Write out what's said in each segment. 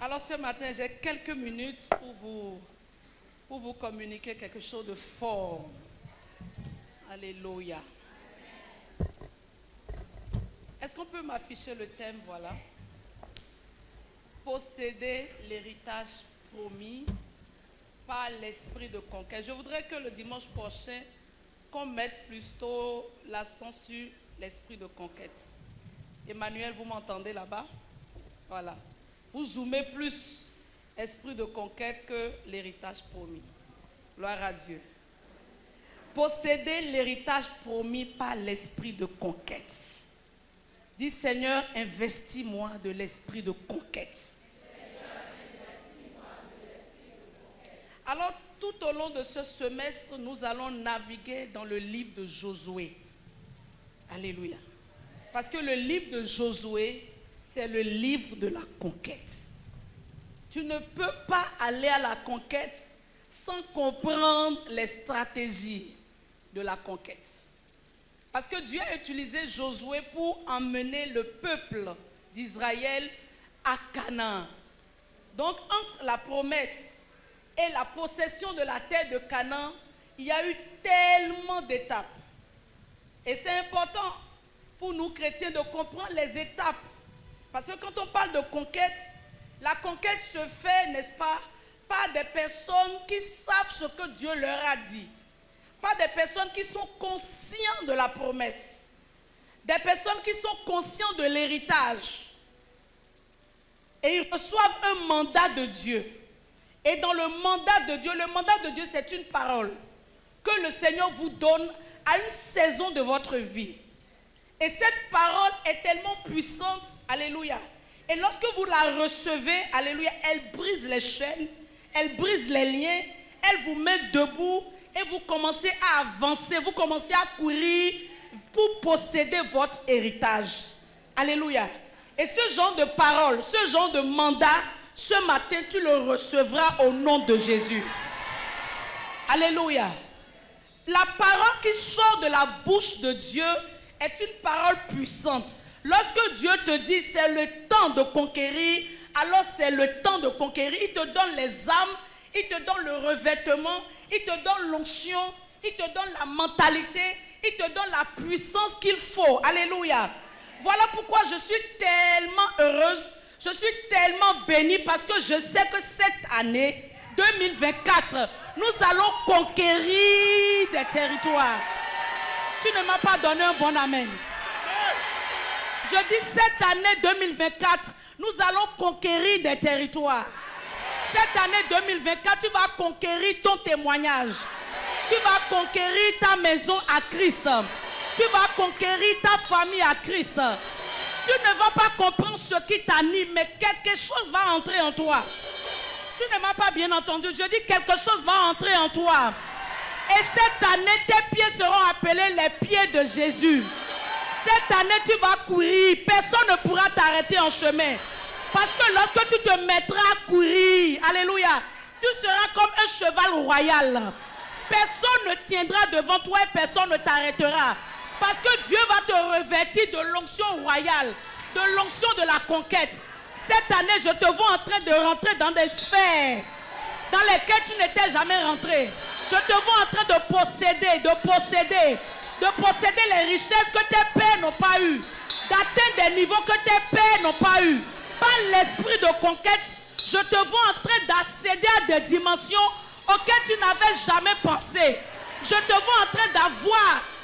Alors ce matin, j'ai quelques minutes pour vous communiquer quelque chose de fort. Alléluia. Est-ce qu'on peut m'afficher le thème, voilà? Posséder l'héritage promis par l'esprit de conquête. Je voudrais que le dimanche prochain, qu'on mette plutôt l'accent sur l'esprit de conquête. Emmanuel, vous m'entendez là-bas? Voilà. Vous zoomez plus esprit de conquête que l'héritage promis. Gloire à Dieu. Posséder l'héritage promis par l'esprit de conquête. Dis Seigneur, investis-moi de l'esprit de conquête. Alors, tout au long de ce semestre, nous allons naviguer dans le livre de Josué. Alléluia. Parce que le livre de Josué, c'est le livre de la conquête. Tu ne peux pas aller à la conquête sans comprendre les stratégies de la conquête. Parce que Dieu a utilisé Josué pour emmener le peuple d'Israël à Canaan. Donc, entre la promesse et la possession de la terre de Canaan, il y a eu tellement d'étapes. Et c'est important pour nous chrétiens de comprendre les étapes. Parce que quand on parle de conquête, la conquête se fait, n'est-ce pas, par des personnes qui savent ce que Dieu leur a dit. Pas des personnes qui sont conscientes de la promesse. Des personnes qui sont conscientes de l'héritage. Et ils reçoivent un mandat de Dieu. Et dans le mandat de Dieu, c'est une parole que le Seigneur vous donne à une saison de votre vie. Et cette parole est tellement puissante, alléluia. Et lorsque vous la recevez, alléluia, elle brise les chaînes, elle brise les liens, elle vous met debout et vous commencez à avancer, vous commencez à courir pour posséder votre héritage. Alléluia. Et ce genre de parole, ce genre de mandat, ce matin, tu le recevras au nom de Jésus. Alléluia. La parole qui sort de la bouche de Dieu est une parole puissante. Lorsque Dieu te dit c'est le temps de conquérir, alors c'est le temps de conquérir. Il te donne les armes, il te donne le revêtement, il te donne l'onction, il te donne la mentalité, il te donne la puissance qu'il faut. Alléluia. Voilà pourquoi je suis tellement heureuse, je suis tellement bénie parce que je sais que cette année 2024, nous allons conquérir des territoires. Tu ne m'as pas donné un bon amen. Je dis cette année 2024, nous allons conquérir des territoires. Cette année 2024, tu vas conquérir ton témoignage. Tu vas conquérir ta maison à Christ. Tu vas conquérir ta famille à Christ. Tu ne vas pas comprendre ce qui t'anime, mais quelque chose va entrer en toi. Tu ne m'as pas bien entendu. Je dis quelque chose va entrer en toi. Et cette année, tes pieds seront appelés les pieds de Jésus. Cette année, tu vas courir. Personne ne pourra t'arrêter en chemin. Parce que lorsque tu te mettras à courir, alléluia, tu seras comme un cheval royal. Personne ne tiendra devant toi et personne ne t'arrêtera. Parce que Dieu va te revêtir de l'onction royale, de l'onction de la conquête. Cette année, je te vois en train de rentrer dans des sphères dans lesquelles tu n'étais jamais rentré. Je te vois en train de posséder les richesses que tes pères n'ont pas eues, d'atteindre des niveaux que tes pères n'ont pas eu. Par l'esprit de conquête, je te vois en train d'accéder à des dimensions auxquelles tu n'avais jamais pensé. Je te vois en train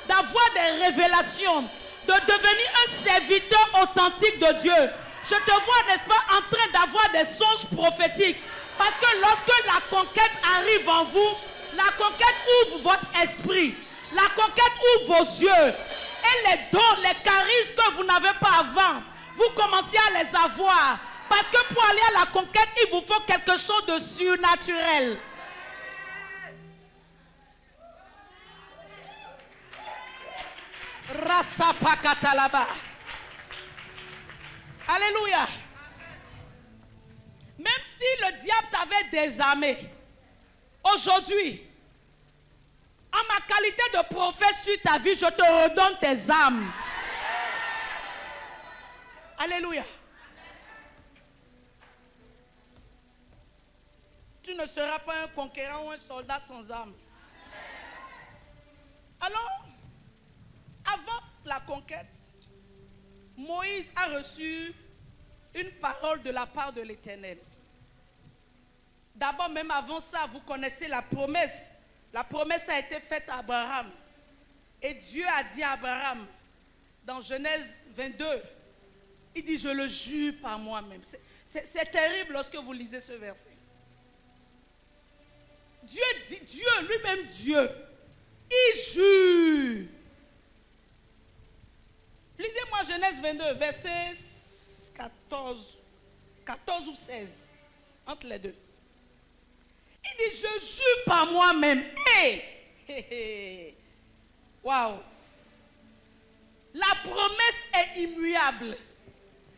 d'avoir des révélations, de devenir un serviteur authentique de Dieu. Je te vois, n'est-ce pas, en train d'avoir des songes prophétiques. Parce que lorsque la conquête arrive en vous, la conquête ouvre votre esprit. La conquête ouvre vos yeux. Et les dons, les charismes que vous n'avez pas avant, vous commencez à les avoir. Parce que pour aller à la conquête, il vous faut quelque chose de surnaturel. Rasapakatalaba. Alléluia. Même si le diable t'avait désarmé, aujourd'hui, en ma qualité de prophète sur ta vie, je te redonne tes âmes. Alléluia. ne seras pas un conquérant ou un soldat sans armes. Alors, avant la conquête, Moïse a reçu une parole de la part de l'Éternel. D'abord, même avant ça, vous connaissez la promesse. La promesse a été faite à Abraham. Et Dieu a dit à Abraham, dans Genèse 22, il dit, je le jure par moi-même. C'est terrible lorsque vous lisez ce verset. Dieu dit, Dieu, lui-même Dieu, il jure. Lisez-moi Genèse 22, verset 14 ou 16, entre les deux. Il dit, je jure par moi-même. Waouh! La promesse est immuable.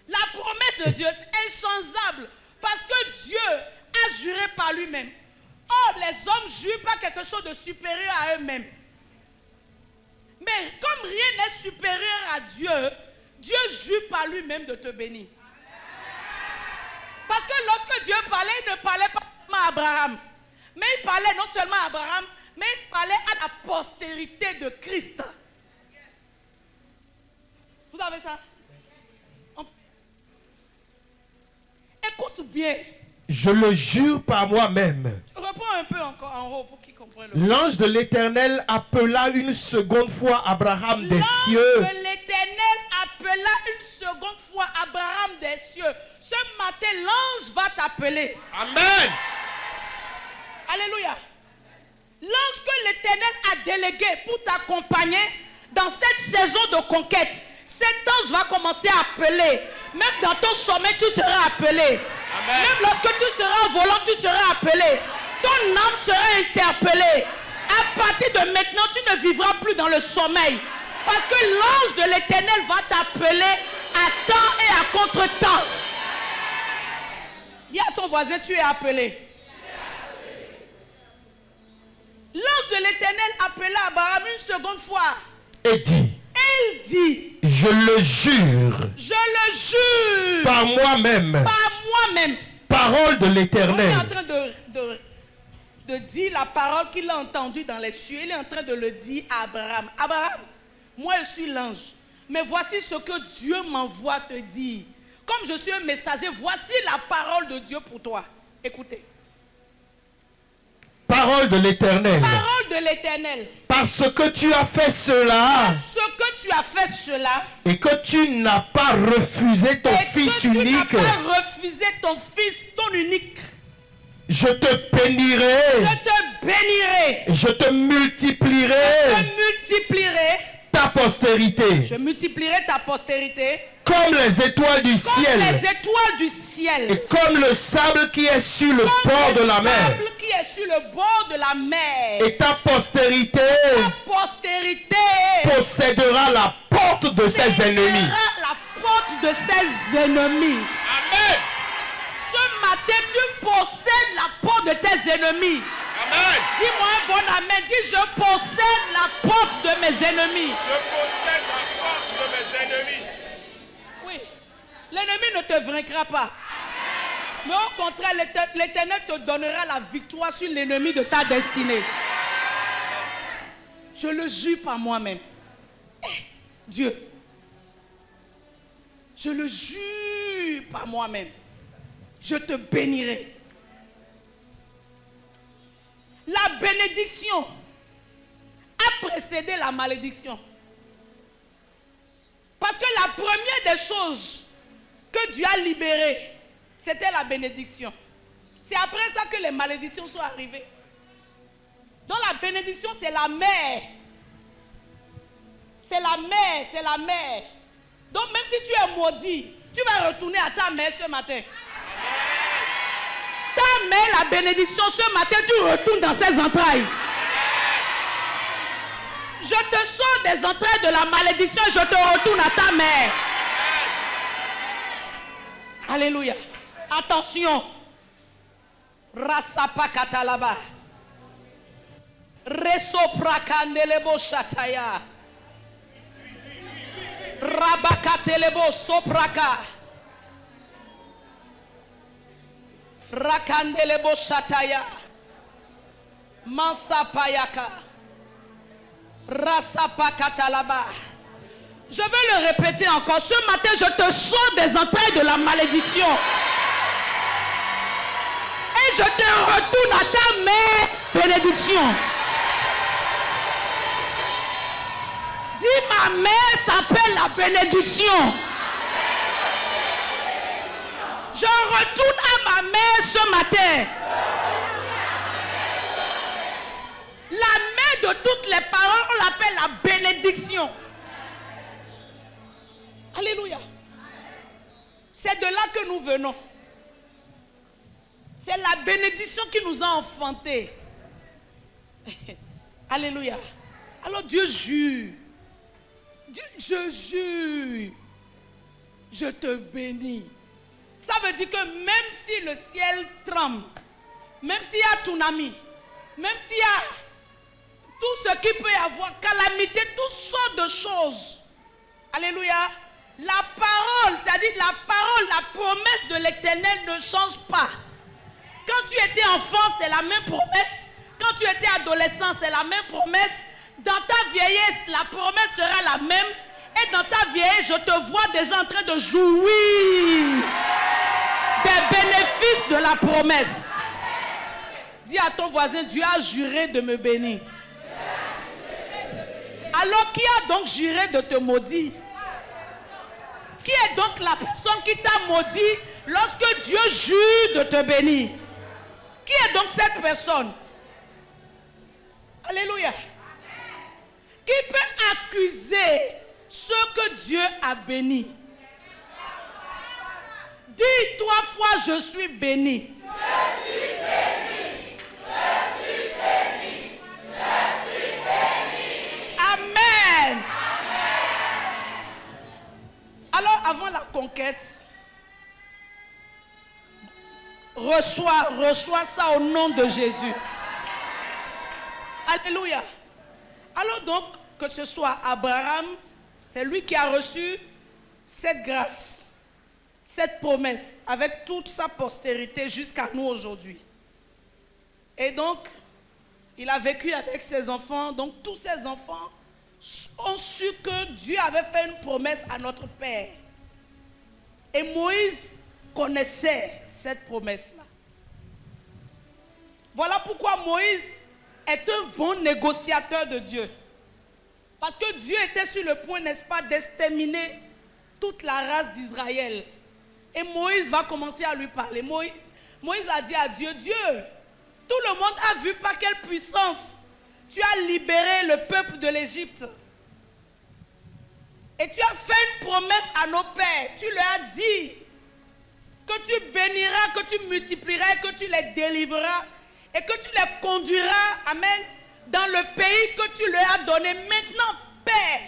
La promesse de Dieu est inchangeable. Parce que Dieu a juré par lui-même. Or, les hommes jurent pas quelque chose de supérieur à eux-mêmes. Mais comme rien n'est supérieur à Dieu, Dieu jure par lui-même de te bénir. Parce que lorsque Dieu parlait, il ne parlait pas seulement à Abraham. Mais il parlait non seulement à Abraham, mais il parlait à la postérité de Christ. Vous avez ça? Écoute bien. Je le jure par moi-même. Reprends un peu encore en haut pour qu'ils comprennent. L'ange de l'Éternel appela une seconde fois Abraham des cieux. L'ange de l'Éternel appela une seconde fois Abraham des cieux. Ce matin, l'ange va t'appeler. Amen. Alléluia. L'ange que l'Éternel a délégué pour t'accompagner dans cette saison de conquête, cet ange va commencer à appeler. Même dans ton sommeil, tu seras appelé. Amen. Même lorsque tu seras en volant, tu seras appelé. Ton âme sera interpellée. À partir de maintenant, tu ne vivras plus dans le sommeil. Parce que l'ange de l'Éternel va t'appeler à temps et à contre-temps. Dis à ton voisin, tu es appelé. L'ange de l'Éternel appela Abraham une seconde fois. Et dit. Il dit. Je le jure. Je le jure. Par moi-même. Par moi-même. Parole de l'Éternel. Il est en train de dire la parole qu'il a entendue dans les cieux. Il est en train de le dire à Abraham. Abraham, moi je suis l'ange. Mais voici ce que Dieu m'envoie te dire. Comme je suis un messager, voici la parole de Dieu pour toi. Écoutez. Parole de l'Éternel. Parole de l'Éternel. Parce que tu as fait cela. Parce que tu as fait cela. Et que tu n'as pas refusé ton fils unique. Tu n'as pas refusé ton fils, ton unique. Je te bénirai. Je te bénirai. Je te multiplierai. Je multiplierai ta postérité. Je multiplierai ta postérité. Comme les étoiles du ciel. Comme les étoiles du ciel. Et comme le sable qui est sur le bord de la mer. Comme le sable qui est sur le bord de la mer. Et ta postérité. Ta postérité possédera la porte de ses ennemis. La porte de ses ennemis. Amen. Ce matin, tu possèdes la porte de tes ennemis. Amen. Dis-moi un bon amen. Dis, je possède la porte de mes ennemis. Je possède la porte de mes ennemis. Oui. L'ennemi ne te vaincra pas. Mais au contraire, l'Éternel te donnera la victoire sur l'ennemi de ta destinée. Je le jure par moi-même. Dieu. Je le jure par moi-même. Je te bénirai. La bénédiction a précédé la malédiction. Parce que la première des choses que Dieu a libérées, c'était la bénédiction. C'est après ça que les malédictions sont arrivées. Donc la bénédiction, c'est la mère. C'est la mère, c'est la mère. Donc même si tu es maudit, tu vas retourner à ta mère ce matin. Ta mère, la bénédiction, ce matin, tu retournes dans ses entrailles. Je te sors des entrailles de la malédiction et je te retourne à ta mère. Alléluia. Attention. Rasapa katalaba. Resopra kandelebo shataya. Rabakatelebo sopraka. Rakandelebo Shataya. Mansa Payaka. Rasapakatalaba. Je vais le répéter encore. Ce matin, je te sors des entrailles de la malédiction. Et je te retourne à ta mère bénédiction. Dis, ma mère s'appelle la bénédiction. Je retourne à ma mère ce matin. La mère de toutes les paroles, on l'appelle la bénédiction. Alléluia. C'est de là que nous venons. C'est la bénédiction qui nous a enfantés. Alléluia. Alors Dieu jure. Dieu, je jure. Je te bénis. Ça veut dire que même si le ciel tremble, même s'il y a tsunami, même s'il y a tout ce qui peut y avoir, calamité, toutes sortes de choses. Alléluia. La parole, c'est-à-dire la parole, la promesse de l'Éternel ne change pas. Quand tu étais enfant, c'est la même promesse. Quand tu étais adolescent, c'est la même promesse. Dans ta vieillesse, la promesse sera la même. Et dans ta vieillesse, je te vois déjà en train de jouir des bénéfices de la promesse. Dis à ton voisin, Dieu a juré de me bénir. Alors qui a donc juré de te maudire? Qui est donc la personne qui t'a maudit lorsque Dieu jure de te bénir? Qui est donc cette personne? Alléluia. Qui peut accuser ceux que Dieu a bénis? Dis 3 fois, je suis béni. Je suis béni. Je suis béni. Je suis béni. Amen. Alors, avant la conquête, reçois ça au nom de Jésus. Alléluia. Alors donc, que ce soit Abraham, c'est lui qui a reçu cette grâce, cette promesse, avec toute sa postérité jusqu'à nous aujourd'hui. Et donc, il a vécu avec ses enfants. Donc, tous ses enfants ont su que Dieu avait fait une promesse à notre Père. Et Moïse connaissait cette promesse-là. Voilà pourquoi Moïse est un bon négociateur de Dieu. Parce que Dieu était sur le point, n'est-ce pas, d'exterminer toute la race d'Israël. Et Moïse va commencer à lui parler. Moïse a dit à Dieu, Dieu, tout le monde a vu par quelle puissance tu as libéré le peuple de l'Égypte. Et tu as fait une promesse à nos pères. Tu leur as dit que tu béniras, que tu multiplieras, que tu les délivreras et que tu les conduiras, amen, dans le pays que tu leur as donné. Maintenant, Père,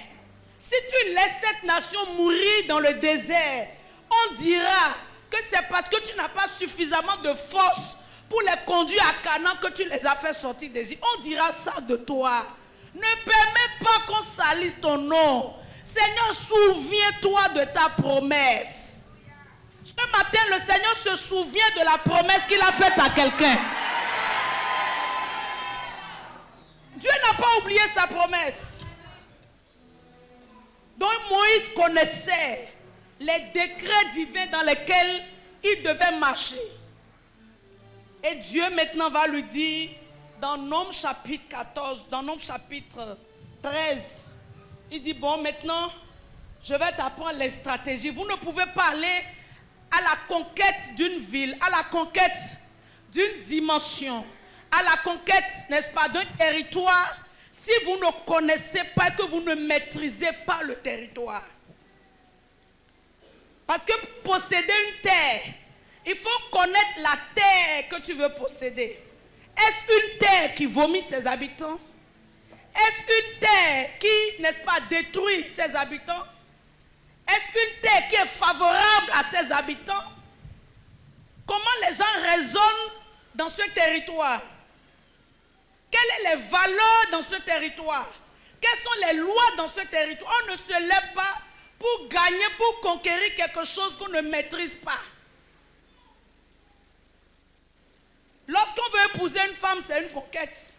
si tu laisses cette nation mourir dans le désert, on dira que c'est parce que tu n'as pas suffisamment de force pour les conduire à Canaan que tu les as fait sortir d'Égypte. On dira ça de toi. Ne permets pas qu'on salisse ton nom. Seigneur, souviens-toi de ta promesse. Ce matin, le Seigneur se souvient de la promesse qu'il a faite à quelqu'un. Dieu n'a pas oublié sa promesse. Donc Moïse connaissait les décrets divins dans lesquels il devait marcher. Et Dieu maintenant va lui dire, dans Nombres chapitre 14, dans Nombres chapitre 13, il dit, bon, maintenant, je vais t'apprendre les stratégies. Vous ne pouvez pas aller à la conquête d'une ville, à la conquête d'une dimension, à la conquête, n'est-ce pas, d'un territoire, si vous ne connaissez pas, que vous ne maîtrisez pas le territoire. Parce que pour posséder une terre, il faut connaître la terre que tu veux posséder. Est-ce une terre qui vomit ses habitants? Est-ce une terre qui, n'est-ce pas, détruit ses habitants? Est-ce une terre qui est favorable à ses habitants? Comment les gens raisonnent dans ce territoire? Quelles sont les valeurs dans ce territoire? Quelles sont les lois dans ce territoire? On ne se lève pas pour gagner, pour conquérir quelque chose qu'on ne maîtrise pas. épouser une femme, c'est une conquête.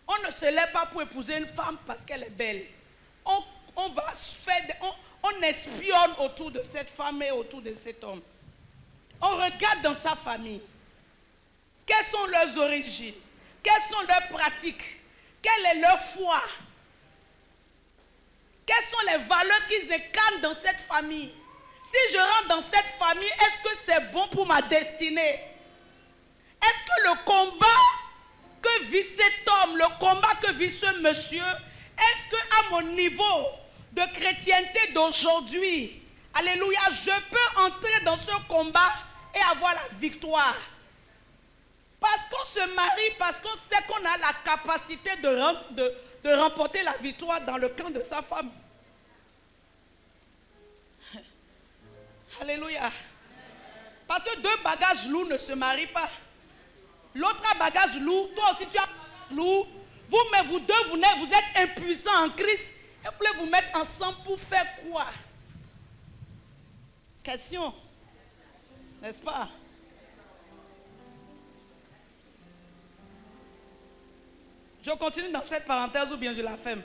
On ne se lève pas pour épouser une femme parce qu'elle est belle. On va faire, on espionne autour de cette femme et autour de cet homme. On regarde dans sa famille. Quelles sont leurs origines? Quelles sont leurs pratiques? Quelle est leur foi? Quelles sont les valeurs qu'ils incarnent dans cette famille? Si je rentre dans cette famille, est-ce que c'est bon pour ma destinée? Est-ce que le combat que vit cet homme, le combat que vit ce monsieur, est-ce qu'à mon niveau de chrétienté d'aujourd'hui, alléluia, je peux entrer dans ce combat et avoir la victoire? Parce qu'on se marie, parce qu'on sait qu'on a la capacité de remporter la victoire dans le camp de sa femme. Alléluia. Parce que deux bagages lourds ne se marient pas. L'autre a bagage lourd, toi aussi tu as bagage lourd. Vous deux, vous êtes impuissants en Christ. Et vous voulez vous mettre ensemble pour faire quoi? Question. N'est-ce pas? Je continue dans cette parenthèse ou bien je la ferme?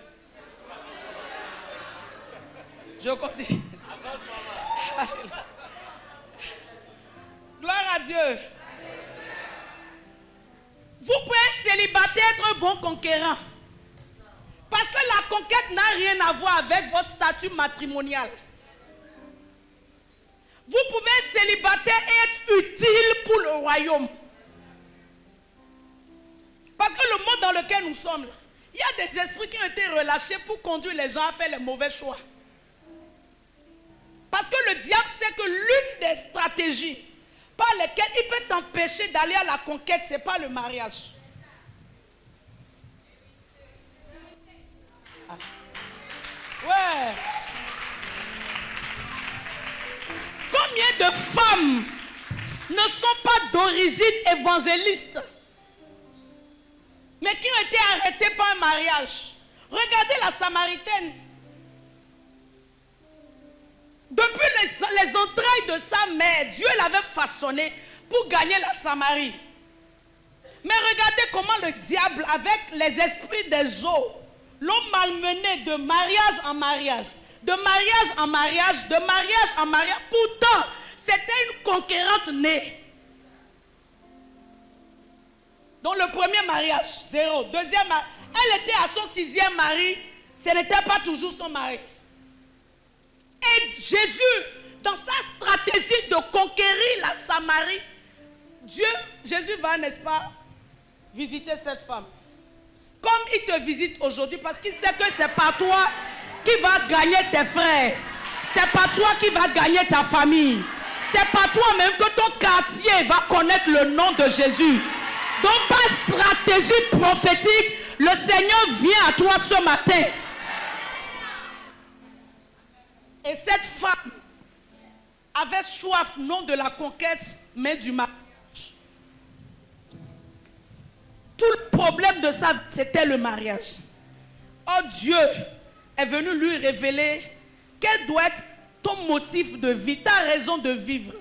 Je continue. Gloire à Dieu. Vous pouvez célibataire être un bon conquérant. Parce que la conquête n'a rien à voir avec votre statut matrimonial. Vous pouvez célibataire et être utile pour le royaume. Parce que le monde dans lequel nous sommes, il y a des esprits qui ont été relâchés pour conduire les gens à faire les mauvais choix. Parce que le diable sait que l'une des stratégies par lesquelles il peut t'empêcher d'aller à la conquête, ce n'est pas le mariage. Ah. Ouais. Combien de femmes ne sont pas d'origine évangéliste, mais qui ont été arrêtées par un mariage? Regardez la Samaritaine. Depuis les entrailles de sa mère, Dieu l'avait façonnée pour gagner la Samarie. Mais regardez comment le diable, avec les esprits des eaux, l'ont malmenée de mariage en mariage, de mariage en mariage, de mariage en mariage. Pourtant, c'était une conquérante née. Donc le premier mariage, 0. Deuxième mariage, elle était à son 6e mari, ce n'était pas toujours son mari. Et Jésus, dans sa stratégie de conquérir la Samarie, Jésus va, n'est-ce pas, visiter cette femme. Comme il te visite aujourd'hui, parce qu'il sait que c'est pas toi qui va gagner tes frères. C'est pas toi qui va gagner ta famille. C'est pas toi-même que ton quartier va connaître le nom de Jésus. Donc par stratégie prophétique, le Seigneur vient à toi ce matin. Et cette femme avait soif non de la conquête, mais du mariage. Tout le problème de ça, c'était le mariage. Oh, Dieu est venu lui révéler quel doit être ton motif de vie, ta raison de vivre.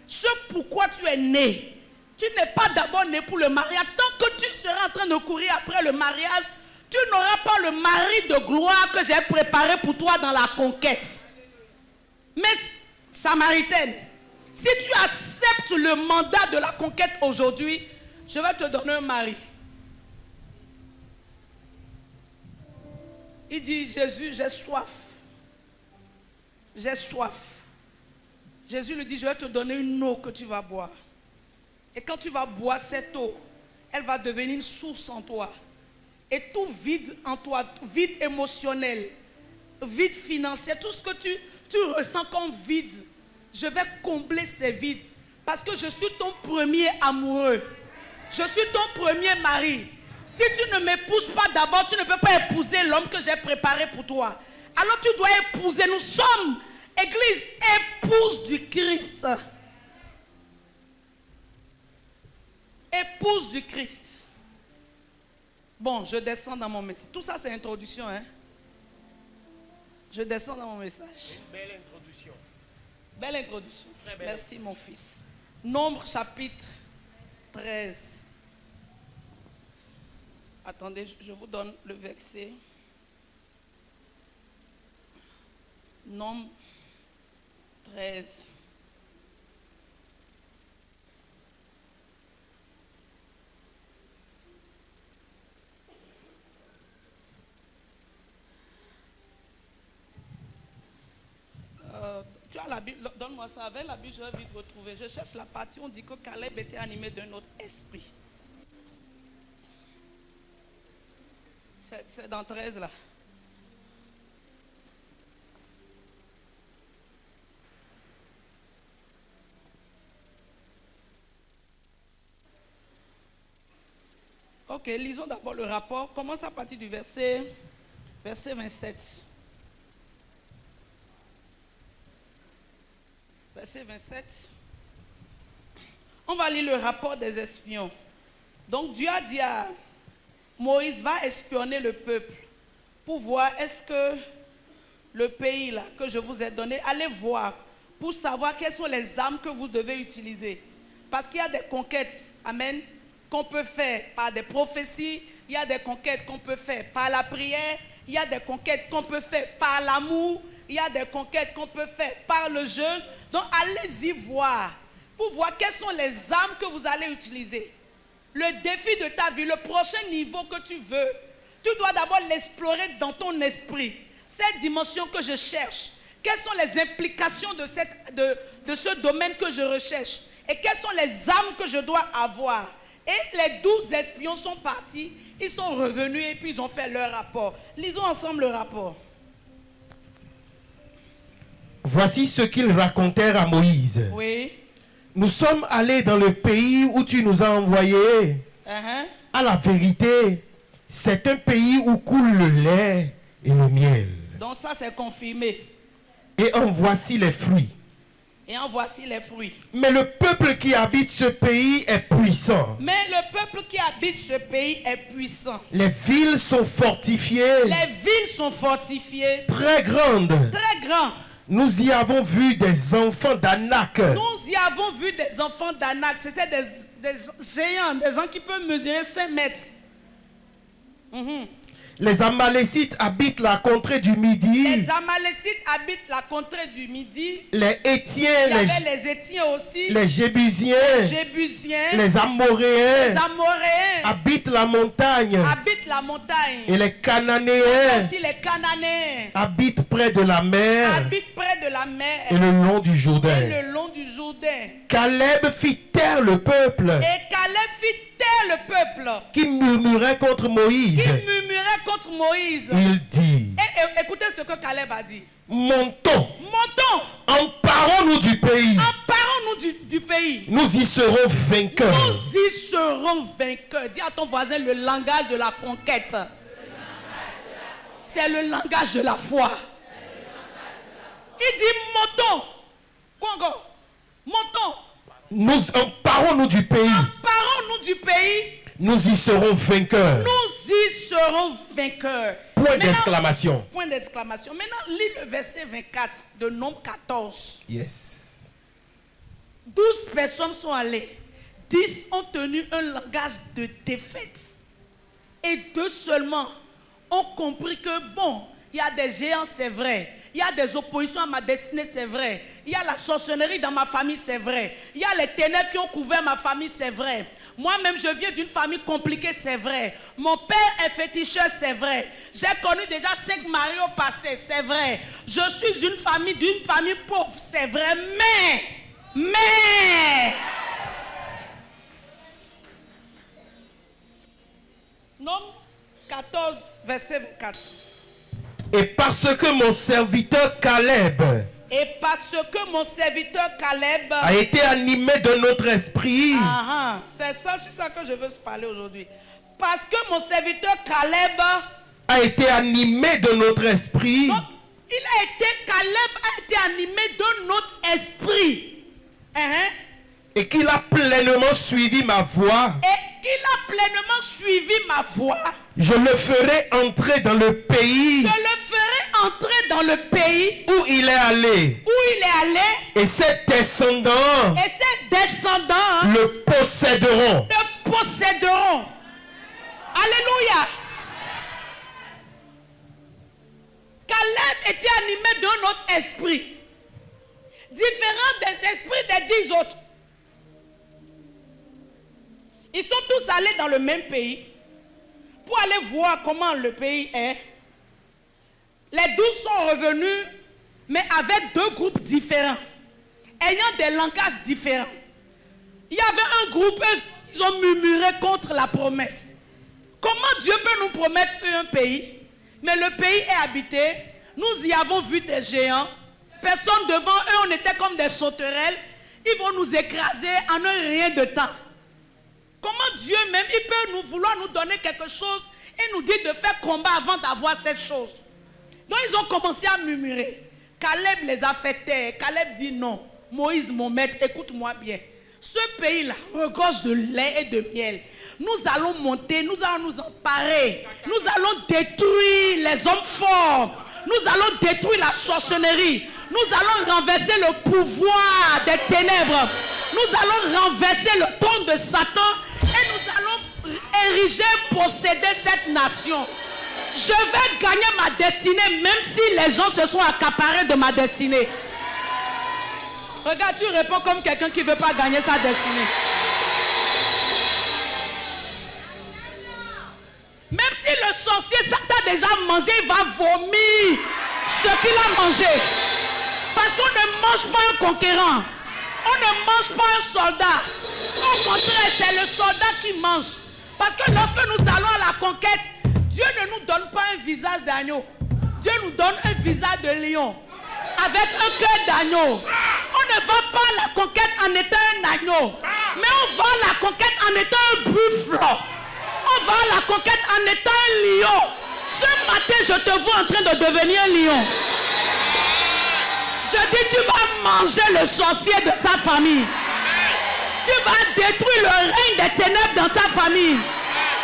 Ce pourquoi tu es né. Tu n'es pas d'abord né pour le mariage. Tant que tu seras en train de courir après le mariage, tu n'auras pas le mari de gloire que j'ai préparé pour toi dans la conquête. Mais, Samaritaine, si tu acceptes le mandat de la conquête aujourd'hui, je vais te donner un mari. Il dit, Jésus, j'ai soif. J'ai soif. Jésus lui dit, je vais te donner une eau que tu vas boire. Et quand tu vas boire cette eau, elle va devenir une source en toi. Et tout vide en toi, vide émotionnel, vide financier, tout ce que tu ressens comme vide, je vais combler ces vides. Parce que je suis ton premier amoureux. Je suis ton premier mari. Si tu ne m'épouses pas d'abord, tu ne peux pas épouser l'homme que j'ai préparé pour toi. Alors tu dois épouser. Nous sommes, Église, épouse du Christ. Épouse du Christ. Bon, je descends dans mon message. Tout ça, c'est introduction, hein? Je descends dans mon message. Une belle introduction. Belle introduction. Très belle. Merci, mon fils. Nombre chapitre 13. Attendez, je vous donne le verset. Nombre 13. Tu as la Bible, donne-moi ça. Avec la Bible, je vais vite retrouver. Je cherche la partie où on dit que Caleb était animé d'un autre esprit. C'est dans 13 là. Ok, lisons d'abord le rapport. Commence à partir du verset 27. Verset 27. On va lire le rapport des espions. Donc Dieu a dit à Moïse, va espionner le peuple pour voir est-ce que le pays là que je vous ai donné, allez voir pour savoir quelles sont les armes que vous devez utiliser. Parce qu'il y a des conquêtes, amen, qu'on peut faire par des prophéties, il y a des conquêtes qu'on peut faire par la prière, il y a des conquêtes qu'on peut faire par l'amour, il y a des conquêtes qu'on peut faire par le jeûne. Donc allez-y voir pour voir quelles sont les armes que vous allez utiliser. Le défi de ta vie, le prochain niveau que tu veux, tu dois d'abord l'explorer dans ton esprit. Cette dimension que je cherche, quelles sont les implications de ce domaine que je recherche et quelles sont les armes que je dois avoir. Et les 12 espions sont partis, ils sont revenus et puis ils ont fait leur rapport. Lisons ensemble le rapport. Voici ce qu'ils racontèrent à Moïse. Oui. Nous sommes allés dans le pays où tu nous as envoyés. À la vérité, c'est un pays où coule le lait et le miel. Donc ça c'est confirmé. Et en voici les fruits. Et en voici les fruits. Mais le peuple qui habite ce pays est puissant. Mais le peuple qui habite ce pays est puissant. Les villes sont fortifiées. Les villes sont fortifiées. Très grandes. Très grandes. Nous y avons vu des enfants d'Anak. Nous y avons vu des enfants d'Anak. C'était des géants, des gens qui peuvent mesurer 5 mètres. Les Amalécites habitent la contrée du Midi. Les Amalécites habitent la contrée du Midi. Les Étiens, il y avait les Étiens aussi. Les Jébusiens, les Amoréens, habitent la montagne. Et les Cananéens, aussi les Cananéens habitent près de la mer. Et le long du Jourdain. Caleb fit taire le peuple. Et Caleb fit taire le peuple. Qui murmurait contre Moïse. Il dit. Et écoutez ce que Caleb a dit. Montons. Emparons-nous du pays. Du pays. Nous y serons vainqueurs. Dis à ton voisin le langage de la conquête. C'est le langage de la foi. Il dit montons. Quoi encore? Montons. Nous emparons-nous du pays. Nous y serons vainqueurs. Point d'exclamation. Maintenant, lis le verset 24 de Nombre 14. Yes. 12 personnes sont allées. 10 ont tenu un langage de défaite. Et 2 seulement ont compris que bon, il y a des géants, c'est vrai. Il y a des oppositions à ma destinée, c'est vrai. Il y a la sorcellerie dans ma famille, c'est vrai. Il y a les ténèbres qui ont couvert ma famille, c'est vrai. Moi-même, je viens d'une famille compliquée, c'est vrai. Mon père est féticheur, c'est vrai. J'ai connu déjà 5 maris au passé, c'est vrai. Je suis d'une famille pauvre, c'est vrai. Mais... Nombre 14, verset 24. Et parce que mon serviteur Caleb a été animé de notre esprit. C'est ça que je veux parler aujourd'hui. Parce que mon serviteur Caleb a été animé de notre esprit. Donc, Caleb a été animé de notre esprit. Et qu'il a pleinement suivi ma voix. Je le ferai entrer dans le pays. Où il est allé. Et ses descendants. Le posséderont. Alléluia. Caleb était animé d'un autre esprit, différent des esprits des 10 autres. Ils sont tous allés dans le même pays pour aller voir comment le pays est. Les 12 sont revenus, mais avec 2 groupes différents, ayant des langages différents. Il y avait un groupe, ils ont murmuré contre la promesse. Comment Dieu peut nous promettre un pays, mais le pays est habité, nous y avons vu des géants, personne devant eux, on était comme des sauterelles, ils vont nous écraser en un rien de temps. Comment Dieu même, il peut vouloir nous donner quelque chose et nous dire de faire combat avant d'avoir cette chose. Donc ils ont commencé à murmurer. Caleb les a fait taire. Caleb dit non. Moïse, mon maître, écoute-moi bien. Ce pays-là regorge de lait et de miel. Nous allons monter, nous allons nous emparer. Nous allons détruire les hommes forts. Nous allons détruire la sorcellerie. Nous allons renverser le pouvoir des ténèbres. Nous allons renverser le trône de Satan. Et nous allons ériger, posséder cette nation. Je vais gagner ma destinée, même si les gens se sont accaparés de ma destinée. Regarde, tu réponds comme quelqu'un qui ne veut pas gagner sa destinée. Même si le sorcier Satan a déjà mangé, il va vomir ce qu'il a mangé. Parce qu'on ne mange pas un conquérant. On ne mange pas un soldat. Au contraire, c'est le soldat qui mange. Parce que lorsque nous allons à la conquête, Dieu ne nous donne pas un visage d'agneau. Dieu nous donne un visage de lion. Avec un cœur d'agneau. On ne va pas à la conquête en étant un agneau. Mais on va à la conquête en étant un buffle. On va à la conquête en étant un lion. Ce matin, je te vois en train de devenir un lion. Je dis, tu vas manger le sorcier de ta famille. Tu vas détruire le règne des ténèbres dans ta famille.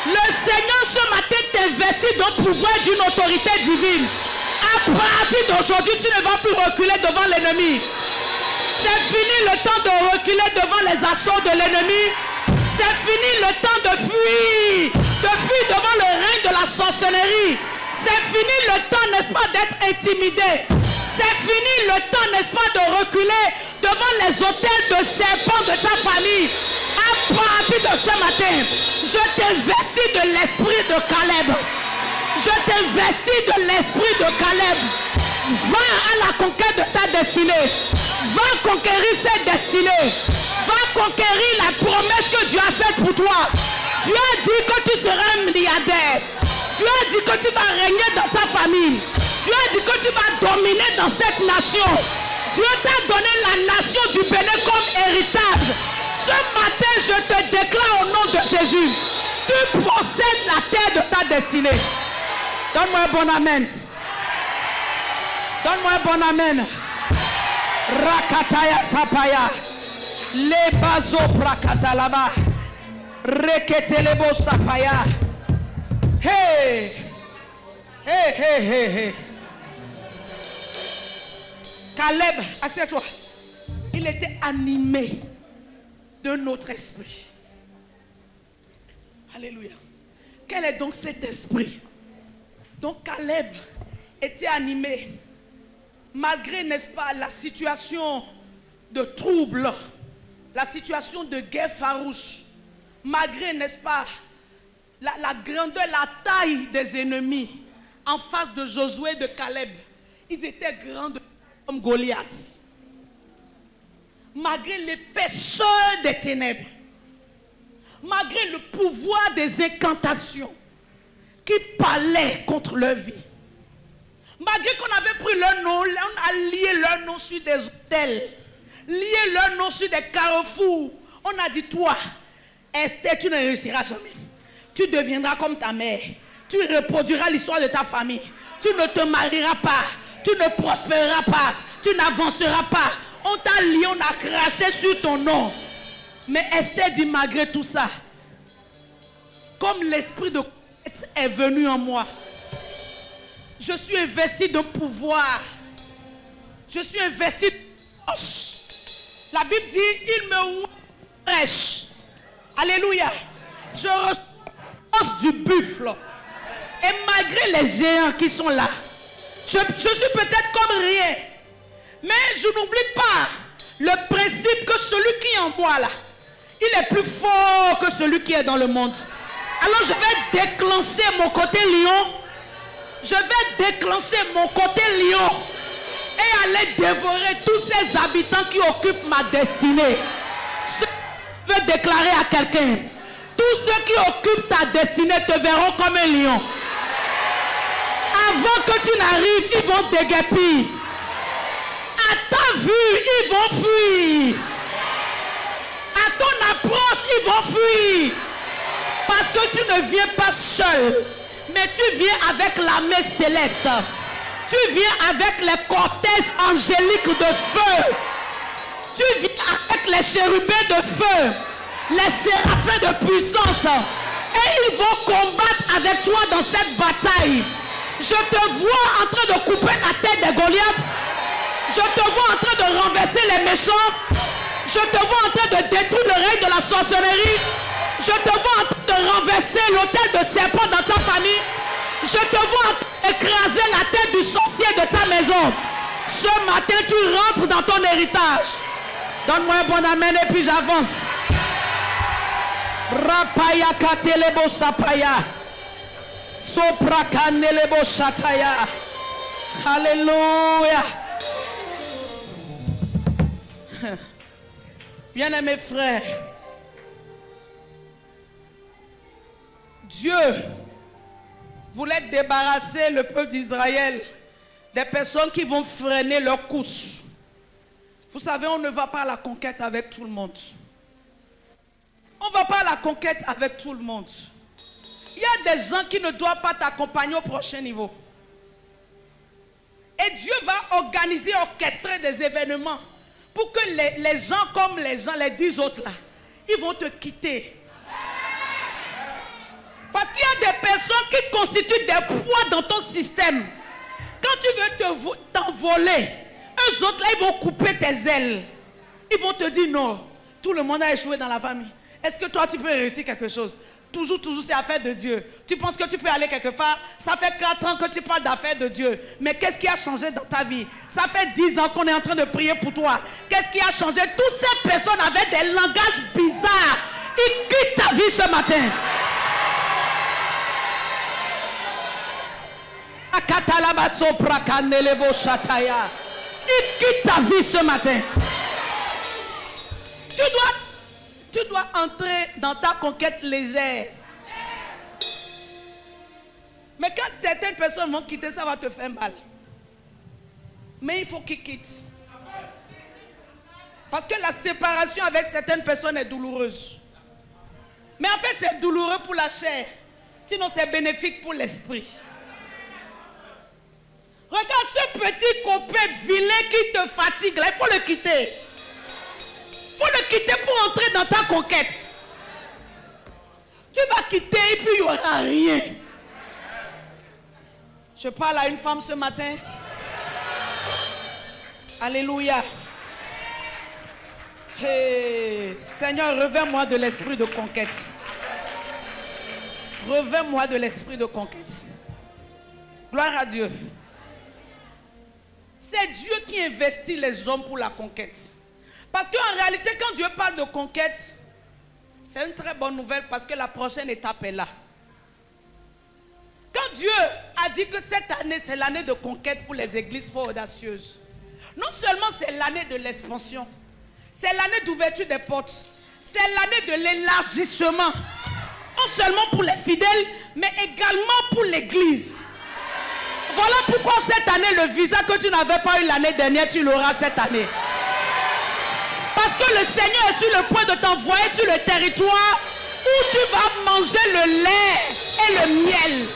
Le Seigneur ce matin t'investit d'un pouvoir et d'une autorité divine. À partir d'aujourd'hui, tu ne vas plus reculer devant l'ennemi. C'est fini le temps de reculer devant les assauts de l'ennemi. C'est fini le temps de fuir devant le règne de la sorcellerie. C'est fini le temps, n'est-ce pas, d'être intimidé. C'est fini le temps, n'est-ce pas, de reculer devant les autels de serpents de ta famille. À partir de ce matin, je t'investis de l'esprit de Caleb. Je t'investis de l'esprit de Caleb. Va à la conquête de ta destinée. Va conquérir cette destinée. Va conquérir la promesse que Dieu a faite pour toi. Dieu a dit que tu seras un milliardaire. Dieu a dit que tu vas régner dans ta famille. Dieu a dit que tu vas dominer dans cette nation. Dieu t'a donné la nation du Bénin comme héritage. Ce matin, je te déclare au nom de Jésus. Tu possèdes la terre de ta destinée. Donne-moi un bon amen. Donne-moi un bon amen. Rakataya sapaya. Le bazo prakatalaba. Reketelebo sapaya. Hey. Hey, hey, hey, hey. Caleb, assieds-toi. Il était animé de notre esprit. Alléluia. Quel est donc cet esprit? Donc Caleb était animé, malgré, n'est-ce pas, la situation de trouble, la situation de guerre farouche, malgré, n'est-ce pas, la grandeur, la taille des ennemis en face de Josué et de Caleb. Ils étaient grands comme Goliath. Malgré l'épaisseur des ténèbres, malgré le pouvoir des incantations qui parlaient contre leur vie, malgré qu'on avait pris leur nom, on a lié leur nom sur des hôtels, lié leur nom sur des carrefours, on a dit, toi, Esther, tu ne réussiras jamais. Tu deviendras comme ta mère. Tu reproduiras l'histoire de ta famille. Tu ne te marieras pas. Tu ne prospéreras pas. Tu n'avanceras pas. On t'a lié, on a craché sur ton nom. Mais Esther dit, malgré tout ça, comme l'esprit de conquête est venu en moi, je suis investi de pouvoir. Je suis investi de force. La Bible dit, il me fraîche. Alléluia. Je reçois force du buffle. Et malgré les géants qui sont là, je suis peut-être comme rien. Mais je n'oublie pas le principe que celui qui est en moi là, il est plus fort que celui qui est dans le monde. Alors je vais déclencher mon côté lion. Je vais déclencher mon côté lion. Et aller dévorer tous ces habitants qui occupent ma destinée. Je veux déclarer à quelqu'un. Tous ceux qui occupent ta destinée te verront comme un lion. Avant que tu n'arrives, ils vont déguerpir. À ta vue, ils vont fuir. À ton approche, ils vont fuir. Parce que tu ne viens pas seul, mais tu viens avec l'armée céleste. Tu viens avec les cortèges angéliques de feu. Tu viens avec les chérubins de feu, les séraphins de puissance. Et ils vont combattre avec toi dans cette bataille. Je te vois en train de couper la tête des Goliaths. Je te vois en train de renverser les méchants. Je te vois en train de détruire le règne de la sorcellerie. Je te vois en train de renverser l'autel de serpent dans ta famille. Je te vois en train d'écraser la tête du sorcier de ta maison. Ce matin, tu rentres dans ton héritage. Donne-moi un bon amen et puis j'avance. Rapaya katelebo sapaya. Sopra kanelebo shataya. Alléluia. Bien-aimés frères, Dieu voulait débarrasser le peuple d'Israël des personnes qui vont freiner leur course. Vous savez, on ne va pas à la conquête avec tout le monde. On ne va pas à la conquête avec tout le monde. Il y a des gens qui ne doivent pas t'accompagner au prochain niveau. Et Dieu va organiser, orchestrer des événements pour que les gens comme les 10 autres là, ils vont te quitter. Parce qu'il y a des personnes qui constituent des poids dans ton système. Quand tu veux t'envoler, eux autres là, ils vont couper tes ailes. Ils vont te dire non, tout le monde a échoué dans la famille. Est-ce que toi tu peux réussir quelque chose? Toujours, c'est affaire de Dieu. Tu penses que tu peux aller quelque part? Ça fait 4 ans que tu parles d'affaires de Dieu. Mais qu'est-ce qui a changé dans ta vie? Ça fait 10 ans qu'on est en train de prier pour toi. Qu'est-ce qui a changé? Toutes ces personnes avaient des langages bizarres. Ils quittent ta vie ce matin. Ils quittent ta vie ce matin. Tu dois entrer dans ta conquête légère. Mais quand certaines personnes vont quitter, ça va te faire mal. Mais il faut qu'ils quittent. Parce que la séparation avec certaines personnes est douloureuse. Mais en fait, c'est douloureux pour la chair. Sinon, c'est bénéfique pour l'esprit. Regarde ce petit copain vilain qui te fatigue. Là, il faut le quitter. Il faut le quitter pour entrer dans ta conquête. Tu vas quitter et puis il n'y aura rien. Je parle à une femme ce matin. Alléluia. Hey, Seigneur, revins-moi de l'esprit de conquête. Revins-moi de l'esprit de conquête. Gloire à Dieu. C'est Dieu qui investit les hommes pour la conquête. Parce qu'en réalité, quand Dieu parle de conquête, c'est une très bonne nouvelle parce que la prochaine étape est là. Quand Dieu a dit que cette année, c'est l'année de conquête pour les églises fort audacieuses, non seulement c'est l'année de l'expansion, c'est l'année d'ouverture des portes, c'est l'année de l'élargissement, non seulement pour les fidèles, mais également pour l'église. Voilà pourquoi cette année, le visa que tu n'avais pas eu l'année dernière, tu l'auras cette année. Parce que le Seigneur est sur le point de t'envoyer sur le territoire où tu vas manger le lait et le miel.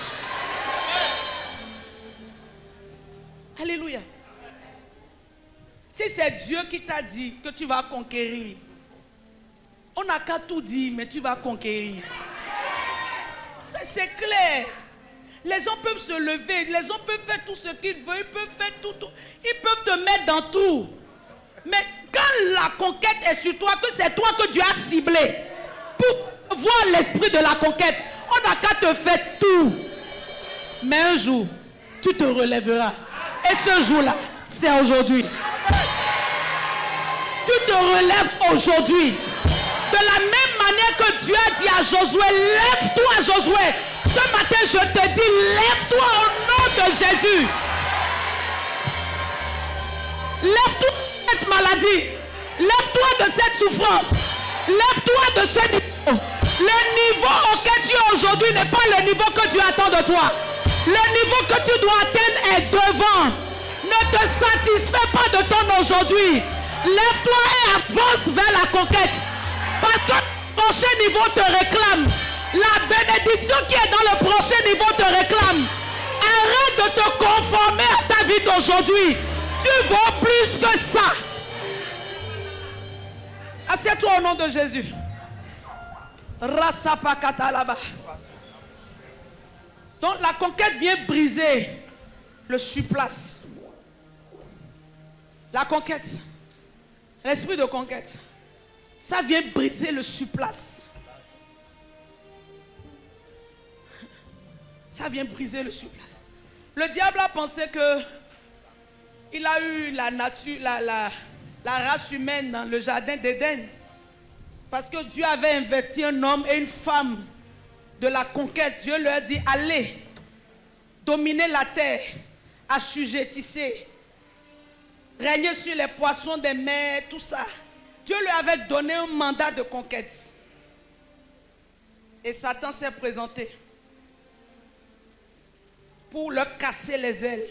Alléluia. Si c'est Dieu qui t'a dit que tu vas conquérir, on n'a qu'à tout dire, mais tu vas conquérir. C'est clair. Les gens peuvent se lever, les gens peuvent faire tout ce qu'ils veulent, ils peuvent faire tout. Ils peuvent te mettre dans tout. Mais quand la conquête est sur toi, que c'est toi que Dieu a ciblé pour voir l'esprit de la conquête, on n'a qu'à te faire tout. Mais un jour, tu te relèveras. Et ce jour-là, c'est aujourd'hui. Tu te relèves aujourd'hui. De la même manière que Dieu a dit à Josué, lève-toi Josué. Ce matin, je te dis, lève-toi au nom de Jésus. Lève-toi de cette maladie. Lève-toi de cette souffrance. Lève-toi de ce niveau. Le niveau auquel tu es aujourd'hui n'est pas le niveau que Dieu attend de toi. Le niveau que tu dois atteindre est devant. Ne te satisfais pas de ton aujourd'hui. Lève-toi et avance vers la conquête. Parce que le prochain niveau te réclame. La bénédiction qui est dans le prochain niveau te réclame. Arrête de te conformer à ta vie d'aujourd'hui. Tu vaux plus que ça. Assieds-toi au nom de Jésus. Rasapakata là-bas. Donc la conquête vient briser le surplace. La conquête, l'esprit de conquête, ça vient briser le surplace. Ça vient briser le surplace. Le diable a pensé que il a eu la nature, la race humaine dans le jardin d'Éden. Parce que Dieu avait investi un homme et une femme de la conquête. Dieu leur dit, allez, dominez la terre, assujettissez, régnez sur les poissons des mers, tout ça. Dieu leur avait donné un mandat de conquête. Et Satan s'est présenté pour leur casser les ailes,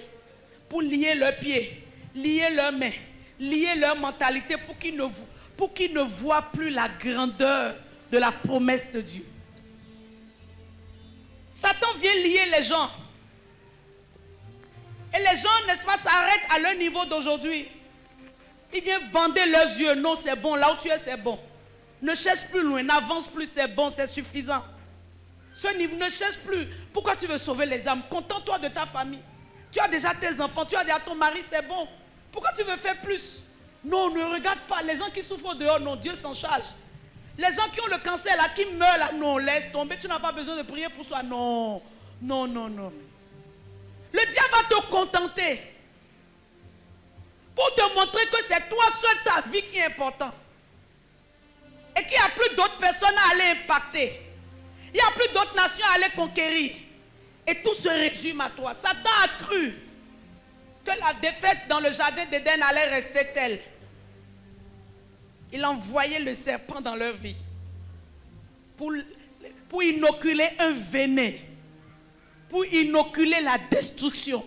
pour lier leurs pieds, lier leurs mains, lier leur mentalité pour qu'ils ne voient plus la grandeur de la promesse de Dieu. Satan vient lier les gens. Et les gens, n'est-ce pas, s'arrêtent à leur niveau d'aujourd'hui. Il vient bander leurs yeux. Non, c'est bon. Là où tu es, c'est bon. Ne cherche plus loin. N'avance plus, c'est bon, c'est suffisant. Ce niveau, ne cherche plus. Pourquoi tu veux sauver les âmes? Contente-toi de ta famille. Tu as déjà tes enfants, tu as déjà ton mari, c'est bon. Pourquoi tu veux faire plus? Non, ne regarde pas. Les gens qui souffrent dehors, non, Dieu s'en charge. Les gens qui ont le cancer là, qui meurent là, non, laisse tomber. Tu n'as pas besoin de prier pour soi. Non, non, non, non. Le diable va te contenter pour te montrer que c'est toi seul ta vie qui est importante. Et qu'il n'y a plus d'autres personnes à aller impacter. Il n'y a plus d'autres nations à aller conquérir. Et tout se résume à toi. Satan a cru que la défaite dans le jardin d'Éden allait rester telle. Il envoyait le serpent dans leur vie pour inoculer un venin, pour inoculer la destruction,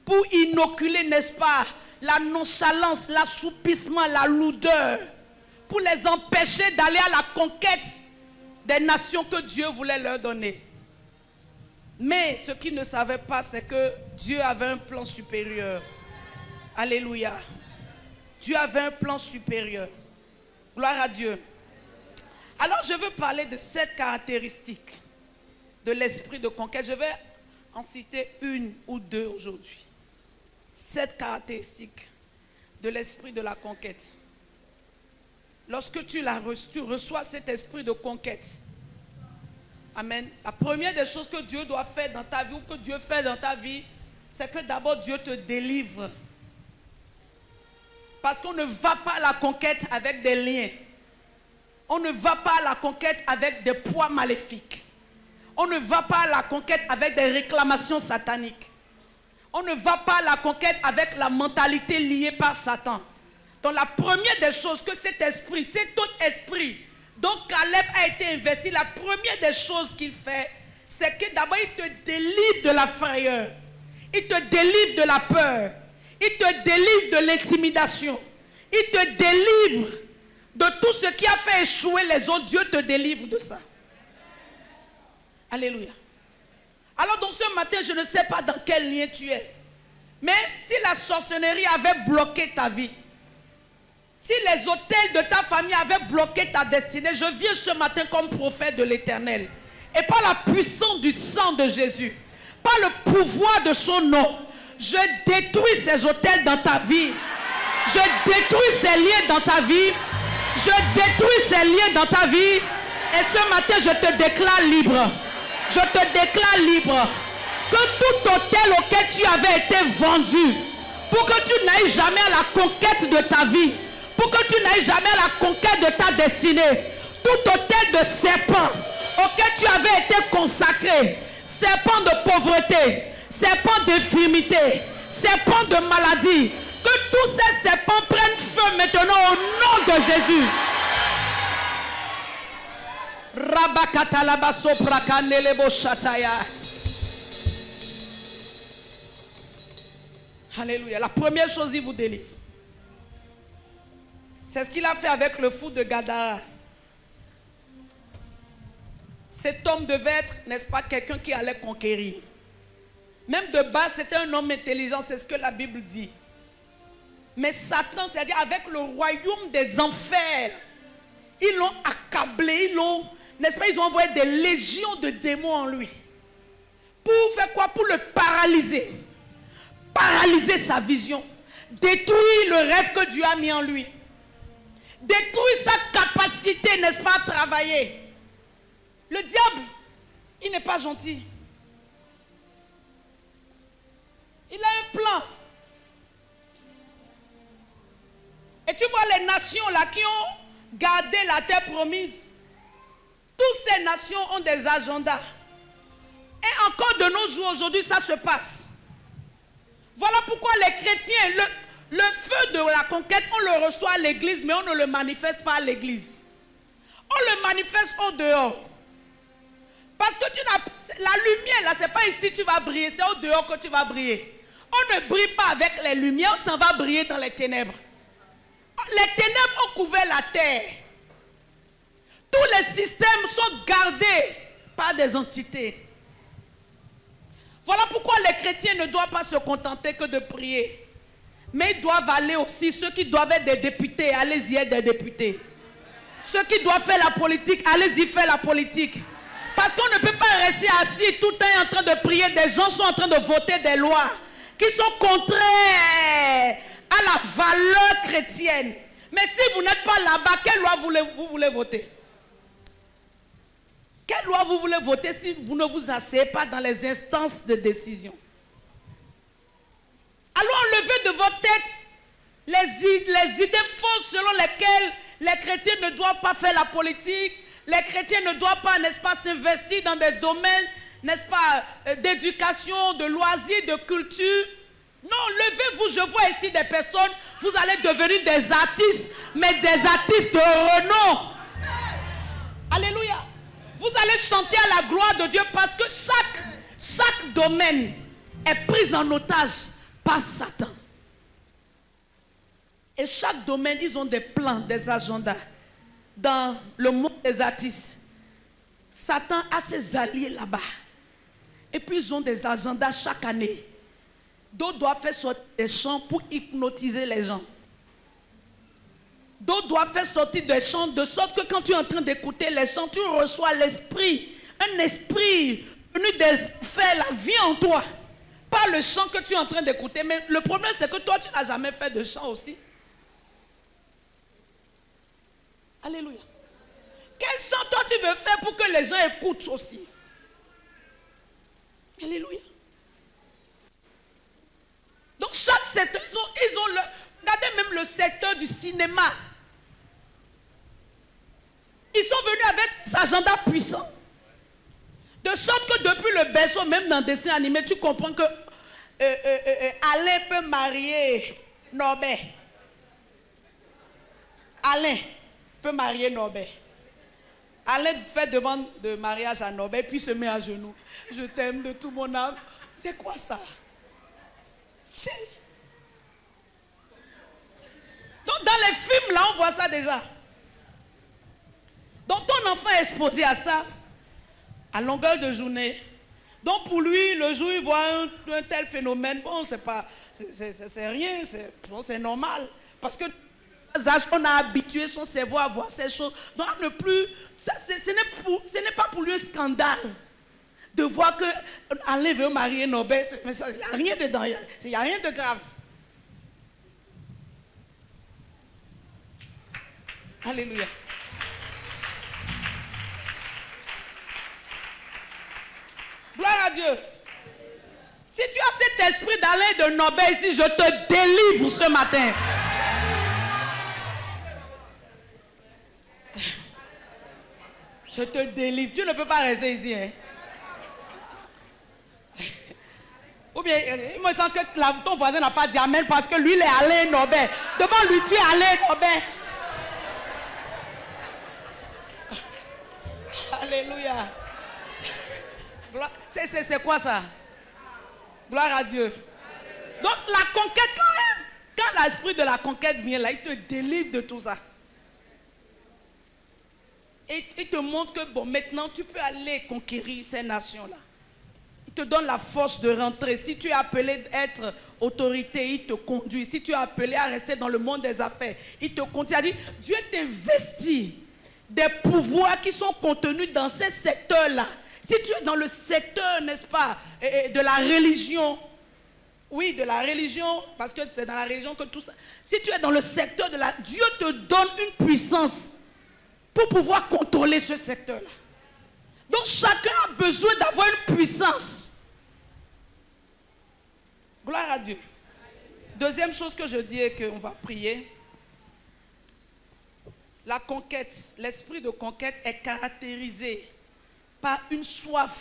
pour inoculer, n'est-ce pas, la nonchalance, l'assoupissement, la lourdeur, pour les empêcher d'aller à la conquête des nations que Dieu voulait leur donner. Mais ce qu'ils ne savaient pas, c'est que Dieu avait un plan supérieur. Alléluia. Dieu avait un plan supérieur. Gloire à Dieu. Alors je veux parler de 7 caractéristiques de l'esprit de conquête. Je vais en citer une ou deux aujourd'hui. 7 caractéristiques de l'esprit de la conquête. Lorsque tu reçois cet esprit de conquête, amen. La première des choses que Dieu doit faire dans ta vie ou que Dieu fait dans ta vie, c'est que d'abord Dieu te délivre. Parce qu'on ne va pas à la conquête avec des liens. On ne va pas à la conquête avec des poids maléfiques. On ne va pas à la conquête avec des réclamations sataniques. On ne va pas à la conquête avec la mentalité liée par Satan. Donc la première des choses que cet esprit, cet autre esprit, dont Caleb a été investi, la première des choses qu'il fait, c'est que d'abord il te délivre de la frayeur. Il te délivre de la peur. Il te délivre de l'intimidation. Il te délivre de tout ce qui a fait échouer les autres. Dieu te délivre de ça. Alléluia. Alors donc ce matin, je ne sais pas dans quel lien tu es. Mais si la sorcellerie avait bloqué ta vie, si les autels de ta famille avaient bloqué ta destinée, je viens ce matin comme prophète de l'Éternel. Et par la puissance du sang de Jésus, par le pouvoir de son nom, je détruis ces autels dans ta vie. Je détruis ces liens dans ta vie. Je détruis ces liens dans ta vie. Et ce matin, je te déclare libre. Je te déclare libre. Que tout hôtel auquel tu avais été vendu, pour que tu n'ailles jamais à la conquête de ta vie, pour que tu n'ailles jamais à la conquête de ta destinée, tout hôtel de serpent auquel tu avais été consacré, serpent de pauvreté, serpent d'infirmité, serpent de maladie, que tous ces serpents prennent feu maintenant au nom de Jésus. Alléluia. La première chose, il vous délivre. C'est ce qu'il a fait avec le fou de Gadara. Cet homme devait être, n'est-ce pas, quelqu'un qui allait conquérir. Même de base, c'était un homme intelligent, c'est ce que la Bible dit. Mais Satan, c'est-à-dire avec le royaume des enfers, ils l'ont accablé, n'est-ce pas, ils ont envoyé des légions de démons en lui. Pour faire quoi? Pour le paralyser. Paralyser sa vision. Détruire le rêve que Dieu a mis en lui. Détruire sa capacité, n'est-ce pas, à travailler. Le diable, il n'est pas gentil. Il a un plan. Et tu vois les nations là qui ont gardé la terre promise. Toutes ces nations ont des agendas. Et encore de nos jours aujourd'hui, ça se passe. Voilà pourquoi les chrétiens, le feu de la conquête, on le reçoit à l'église, mais on ne le manifeste pas à l'église. On le manifeste au dehors. Parce que la lumière, là, c'est pas ici que tu vas briller, c'est au dehors que tu vas briller. On ne brille pas avec les lumières, on s'en va briller dans les ténèbres. Les ténèbres ont couvert la terre. Tous les systèmes sont gardés par des entités. Voilà pourquoi les chrétiens ne doivent pas se contenter que de prier. Mais ils doivent aller aussi, ceux qui doivent être des députés, allez-y être des députés. Ceux qui doivent faire la politique, allez-y faire la politique. Parce qu'on ne peut pas rester assis tout le temps en train de prier. Des gens sont en train de voter des lois qui sont contraires à la valeur chrétienne. Mais si vous n'êtes pas là-bas, quelle loi vous voulez voter? Quelle loi vous voulez voter si vous ne vous asseyez pas dans les instances de décision? Alors enlevez de votre tête les idées fausses selon lesquelles les chrétiens ne doivent pas faire la politique, les chrétiens ne doivent pas, n'est-ce pas, s'investir dans des domaines, n'est-ce pas, d'éducation, de loisirs, de culture. Non, levez-vous, je vois ici des personnes, vous allez devenir des artistes, mais des artistes de renom. Alléluia. Vous allez chanter à la gloire de Dieu parce que chaque domaine est pris en otage par Satan. Et chaque domaine, ils ont des plans, des agendas. Dans le monde des artistes, Satan a ses alliés là-bas. Et puis ils ont des agendas chaque année. D'autres doivent faire sortir des chants pour hypnotiser les gens. D'autres doivent faire sortir des chants de sorte que quand tu es en train d'écouter les chants, tu reçois l'esprit, un esprit venu des enfers, la vie en toi. Pas le chant que tu es en train d'écouter, mais le problème c'est que toi tu n'as jamais fait de chant aussi. Alléluia. Quel chant toi tu veux faire pour que les gens écoutent aussi? Alléluia. Donc chaque secteur, ils ont regardez même le secteur du cinéma. Ils sont venus avec des agendas puissants. De sorte que depuis le berceau, même dans le dessin animé, tu comprends que Alain peut marier Norbert. Alain peut marier Norbert. Alain fait demande de mariage à Norbert, puis se met à genoux. Je t'aime de tout mon âme. C'est quoi ça? Donc dans les films, là, on voit ça déjà. Donc ton enfant est exposé à ça à longueur de journée. Donc pour lui, le jour où il voit un tel phénomène, bon, c'est rien, c'est normal. Parce que on a habitué son cerveau à voir ces choses. Donc ne plus, ce n'est pas pour lui un scandale de voir que Alain veut marier Norbert. Mais il n'y a rien dedans, il n'y a rien de grave. Alléluia. à Dieu. Si tu as cet esprit d'Alain de Nobel ici, je te délivre ce matin. Je te délivre. Tu ne peux pas rester ici. Hein? Ou bien, il me semble que ton voisin n'a pas dit Amen parce que lui, il est Alain Nobel. Demande-lui, tu es Alain Nobel. Alléluia. C'est quoi ça? Gloire à Dieu. Donc la conquête, quand l'esprit de la conquête vient là, il te délivre de tout ça. Et il te montre que bon, maintenant tu peux aller conquérir ces nations-là. Il te donne la force de rentrer. Si tu es appelé à être autorité, il te conduit. Si tu es appelé à rester dans le monde des affaires, il te conduit. Il dit, Dieu t'investit des pouvoirs qui sont contenus dans ces secteurs-là. Si tu es dans le secteur, n'est-ce pas, de la religion, oui, de la religion, parce que c'est dans la religion que tout ça. Si tu es dans le secteur de la... Dieu te donne une puissance pour pouvoir contrôler ce secteur-là. Donc chacun a besoin d'avoir une puissance. Gloire à Dieu. Deuxième chose que je dis et qu'on va prier. La conquête, l'esprit de conquête est caractérisé par une soif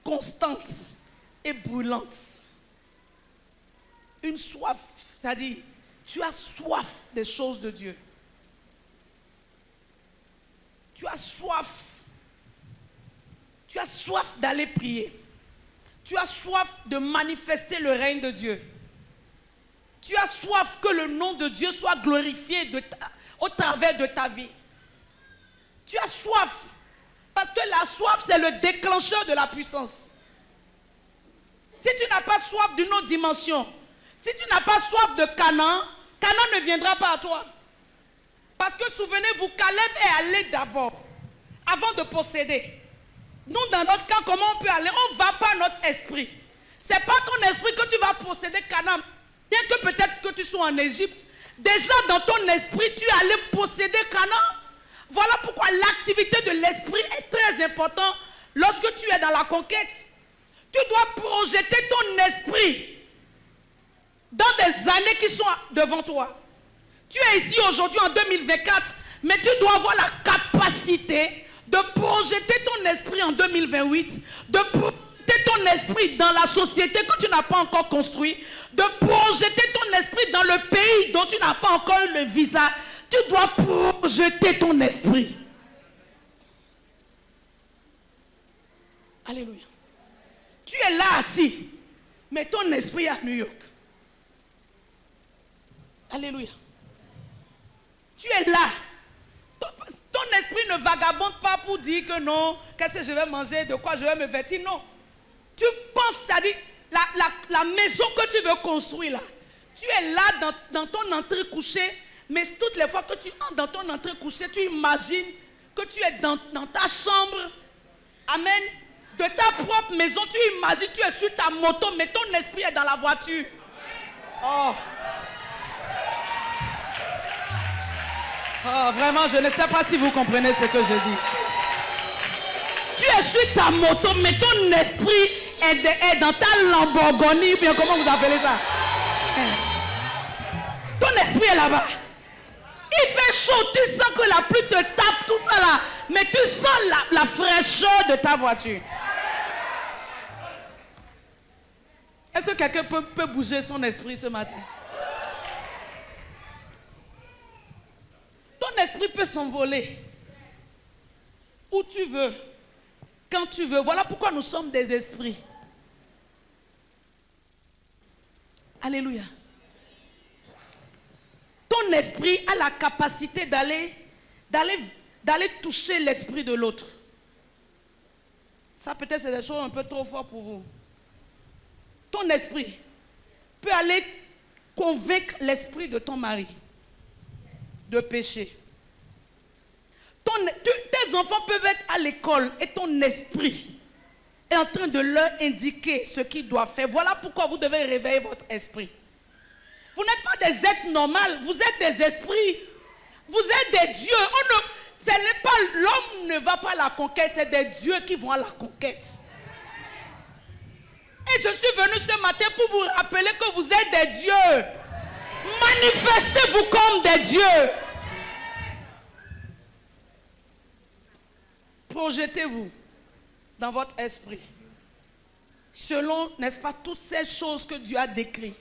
constante et brûlante. Une soif, c'est-à-dire, tu as soif des choses de Dieu. Tu as soif. Tu as soif d'aller prier. Tu as soif de manifester le règne de Dieu. Tu as soif que le nom de Dieu soit glorifié au travers de ta vie. Tu as soif. Parce que la soif, c'est le déclencheur de la puissance. Si tu n'as pas soif d'une autre dimension, si tu n'as pas soif de Canaan, Canaan ne viendra pas à toi. Parce que souvenez-vous, Caleb est allé d'abord, avant de posséder. Nous, dans notre cas, comment on peut aller? On va par notre esprit. Ce n'est pas ton esprit que tu vas posséder Canaan. Bien que peut-être que tu sois en Égypte, déjà dans ton esprit, tu es allé posséder Canaan. Voilà pourquoi l'activité de l'esprit est très importante lorsque tu es dans la conquête. Tu dois projeter ton esprit dans des années qui sont devant toi. Tu es ici aujourd'hui en 2024, mais tu dois avoir la capacité de projeter ton esprit en 2028, de projeter ton esprit dans la société que tu n'as pas encore construit, de projeter ton esprit dans le pays dont tu n'as pas encore eu le visa. Tu dois projeter ton esprit. Alléluia. Tu es là assis, mais ton esprit est à New York. Alléluia. Tu es là. Ton esprit ne vagabonde pas pour dire que non, qu'est-ce que je vais manger, de quoi je vais me vêtir. Non. Tu penses, c'est-à-dire, la maison que tu veux construire là. Tu es là dans ton entrée couchée, mais toutes les fois que tu entres dans ton entrée couchée, tu imagines que tu es dans ta chambre. Amen. De ta propre maison, tu imagines, tu es sur ta moto, mais ton esprit est dans la voiture. Oh. Oh, vraiment, je ne sais pas si vous comprenez ce que je dis. Tu es sur ta moto, mais ton esprit est dans ta Lamborghini, bien comment vous appelez ça? Ton esprit est là-bas. Il fait chaud, tu sens que la pluie te tape, tout ça là. Mais tu sens la fraîcheur de ta voiture. Est-ce que quelqu'un peut bouger son esprit ce matin? Ton esprit peut s'envoler où tu veux, quand tu veux. Voilà pourquoi nous sommes des esprits. Alléluia. Ton esprit a la capacité d'aller toucher l'esprit de l'autre. Ça peut-être c'est des choses un peu trop fortes pour vous. Ton esprit peut aller convaincre l'esprit de ton mari de pécher. Tes enfants peuvent être à l'école et ton esprit est en train de leur indiquer ce qu'ils doivent faire. Voilà pourquoi vous devez réveiller votre esprit. Vous n'êtes pas des êtres normaux, vous êtes des esprits. Vous êtes des dieux. L'homme ne va pas à la conquête, c'est des dieux qui vont à la conquête. Et je suis venu ce matin pour vous rappeler que vous êtes des dieux. Manifestez-vous comme des dieux. Projetez-vous dans votre esprit. Selon, n'est-ce pas, toutes ces choses que Dieu a décrites.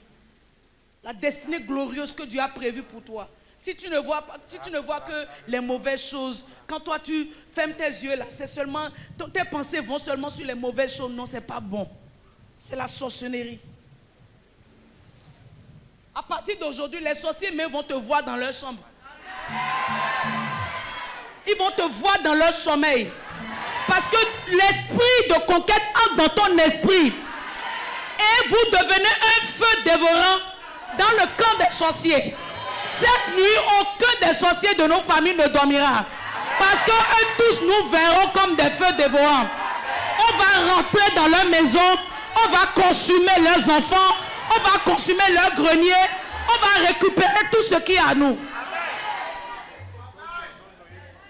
La destinée glorieuse que Dieu a prévue pour toi. Si tu ne vois pas, si tu ne vois que les mauvaises choses, quand toi tu fermes tes yeux là, c'est seulement, tes pensées vont seulement sur les mauvaises choses. Non, c'est pas bon. C'est la sorcellerie. À partir d'aujourd'hui, les sorciers même vont te voir dans leur chambre. Ils vont te voir dans leur sommeil. Parce que l'esprit de conquête entre dans ton esprit. Et vous devenez un feu dévorant dans le camp des sorciers. Cette nuit, aucun des sorciers de nos familles ne dormira. Parce qu'eux tous nous verront comme des feux dévorants. On va rentrer dans leur maison. On va consumer leurs enfants. On va consumer leur grenier. On va récupérer tout ce qui est à nous.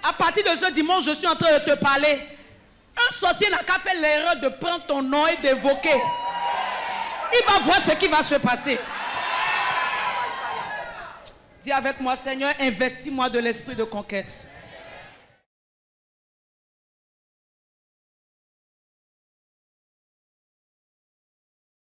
À partir de ce dimanche, je suis en train de te parler. Un sorcier n'a qu'à faire l'erreur de prendre ton nom et d'évoquer. Il va voir ce qui va se passer. Dis avec moi, Seigneur, investis-moi de l'esprit de conquête.